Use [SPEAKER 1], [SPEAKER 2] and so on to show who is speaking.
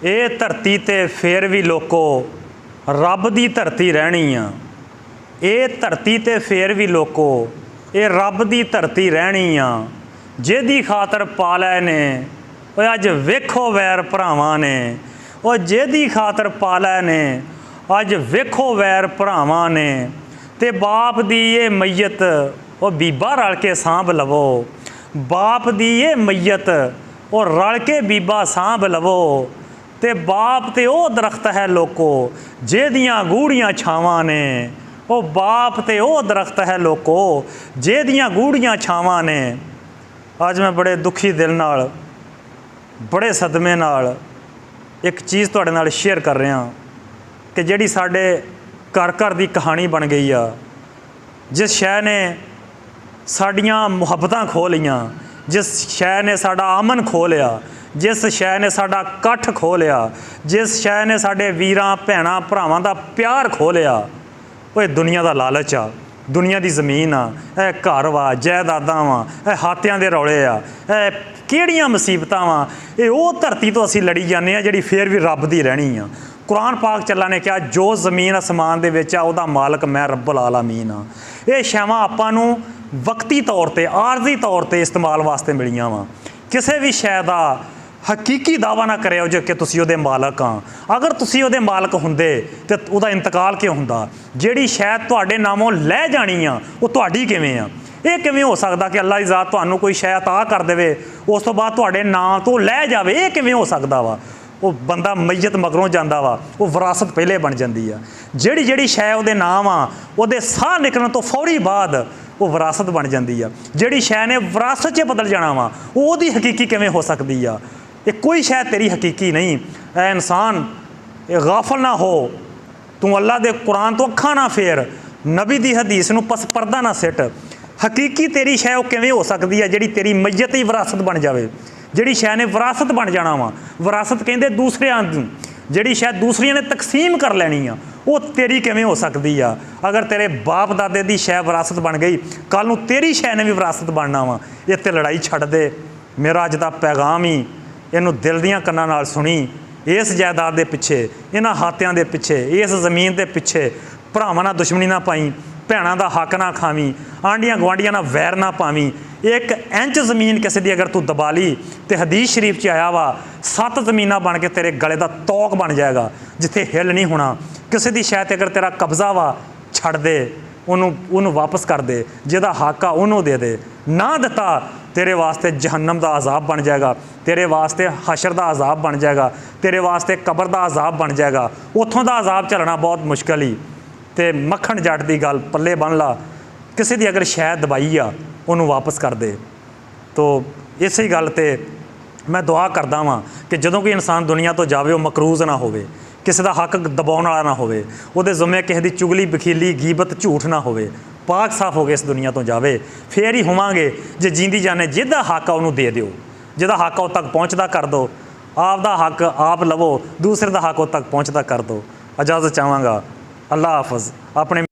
[SPEAKER 1] ਇਹ ਧਰਤੀ ਤੇ ਫੇਰ ਵੀ ਲੋਕੋ ਰੱਬ ਦੀ ਧਰਤੀ ਰਹਿਣੀ ਆ। ਇਹ ਧਰਤੀ ਤੇ ਫੇਰ ਵੀ ਲੋਕੋ ਇਹ ਰੱਬ ਦੀ ਧਰਤੀ ਰਹਿਣੀ ਆ। ਜਿਹਦੀ ਖਾਤਰ ਪਾਲਿਆ ਨੇ ਉਹ ਅੱਜ ਵੇਖੋ ਵੈਰ ਭਰਾਵਾਂ ਨੇ। ਉਹ ਜਿਹਦੀ ਖਾਤਰ ਪਾਲਿਆ ਨੇ ਅੱਜ ਵੇਖੋ ਵੈਰ ਭਰਾਵਾਂ ਨੇ। ਤੇ ਬਾਪ ਦੀ ਇਹ ਮਈਅਤ ਉਹ ਬੀਬਾ ਰਲ ਕੇ ਸਾਂਭ ਲਵੋ। ਬਾਪ ਦੀ ਇਹ ਮਈਅਤ ਉਹ ਰਲ ਕੇ ਬੀਬਾ ਸਾਂਭ ਲਵੋ। ਤੇ ਬਾਪ ਤੇ ਉਹ ਦਰਖਤ ਹੈ ਲੋਕੋ ਜਿਹਦੀਆਂ ਗੂੜੀਆਂ ਛਾਵਾਂ ਨੇ। ਉਹ ਬਾਪ ਤੇ ਉਹ ਦਰਖਤ ਹੈ ਲੋਕੋ ਜਿਹਦੀਆਂ ਗੂੜੀਆਂ ਛਾਵਾਂ ਨੇ। ਅੱਜ मैं बड़े दुखी दिल नाल बड़े सदमे नाल एक चीज़ तुहाडे नाल शेयर कर रहा कि जिहड़ी साडे घर घर दी कहानी बन गई आ। जिस शै ने साडियां मुहब्बतां खो लईआं, जिस शै ने साडा अमन खो लिया, जिस शै ने साडा कट्ठ खो लिया, जिस शै ने साडे वीरां भैणां भरावां दा प्यार खो लिया, ओह दुनिया दा लालच आ। दुनिया की जमीन आ, घर वा, जायदादा वा, हाथियां दे रौले आ, किहड़ियां मुसीबतां वा। ये धरती तो असीं लड़ी जाने जिहड़ी फिर भी रब दी रहनी आ। कुरान पाक चल्ला ने कहा जो जमीन आसमान दे विच आ उहदा मालक मैं रब्बुल आलमीन आ। ये शैवां आपां नूं वक्ती तौर पर आरजी तौर पर इस्तेमाल वास्ते मिलियां वा। किसी भी शै दा हकीकी दावा ना करिओ जो कि तुसीं उहदे मालक हाँ। अगर तुसीं उहदे मालक हुंदे ते उहदा इंतकाल क्यों हुंदा। जिहड़ी शै तुहाडे नामों लै जानी आ वो तुहाडी किवें आ। ये किवें हो सकदा कि अल्लाह दी ज़ात तुहानूं कोई शै अता कर देवे उस तो बाद तुहाडे नाम तो लै जावे। ये किवें हो सकदा वा। वो बंदा मैयत मगरों जांदा वा, वो विरासत पहले बन जांदी आ। जिहड़ी जिहड़ी शै उहदे नाम आ उहदे साह निकलण तो फौरी बाद वो विरासत बन जांदी आ। जिहड़ी शै ने विरासत च बदल जाना वा उहदी हकीकी किवें हो सकदी आ। ये कोई शायद तेरी हकीकी नहीं। ऐ इंसान ये गाफल ना हो, तू अल्लाह दे कुरान तो अखा ना फेर, नबी दी हदीस नूं पस पर्दा ना सिट। हकीकी तेरी शै वो किवें हो सकती है जिहड़ी तेरी मैयत ही विरासत बन जाए। जिहड़ी शै ने विरासत बन जाना वा, विरासत कहंदे दूसरियां नूं, जिहड़ी शै दूसरियां ने तकसीम कर लैनी आ वो तेरी किवें हो सकती आ। अगर तेरे बाप दादे दी शै विरासत बन गई कल नूं तेरी शै ने भी विरासत बनना वा। इह ते लड़ाई छड्ड दे। मेरा अज दा पैगाम ही इनू दिल दियां कन्नां नाल सुनी। इस जायदाद के पिछे, इन्हां हाथियां के पिछे, इस जमीन के पिछे भरावां नाल दुश्मनी ना पाई, भैणां दा हक ना खावी, आंढियां गुआंढियां नाल वैर ना पावी। एक इंच जमीन किसी दी अगर तू दबा ली तो हदीस शरीफ च आया वा 7 जमीनां बन के तेरे गले का तौक बन जाएगा जिथे हिल नहीं होना। किसी दी शायद अगर तेरा कब्जा वा छड़ दे, उन्होंने वापस कर दे, जिहदा हक आ उन्होंने दे दे। ना दिता तेरे वास्ते जहन्नम का अजाब बन जाएगा, तेरे वास्ते हशर का अजाब बन जाएगा, तेरे वास्ते कबर का अजाब बन जाएगा। उत्थों का अजाब झलना बहुत मुश्किल ही। तो मक्खण जट की गल पल्ले बन ला, किसी की अगर शै दबाई आ उन्होंने वापस कर दे। तो इसी गल ते मैं दुआ करदा वां कि जदों कोई इंसान दुनिया तो जावे वो मकरूज़ ना होवे, किसी का हक दबाउण वाला ना होवे, उहदे ज़ुम्मे किसी की चुगली बखीली गीबत झूठ ना होवे, पाक साफ हो के इस दुनिया तो जावे। फिर ही होवांगे जे जींदी जाने जिहदा हक आ उहनूं दे दिओ, जिहदा हक आ उह तक पहुँचदा कर दो। आपदा हक आप लवो, दूसरे का हक उह तक पहुँचदा कर दो। इजाज़त चाहांगा। अल्लाह हाफिज़। अपने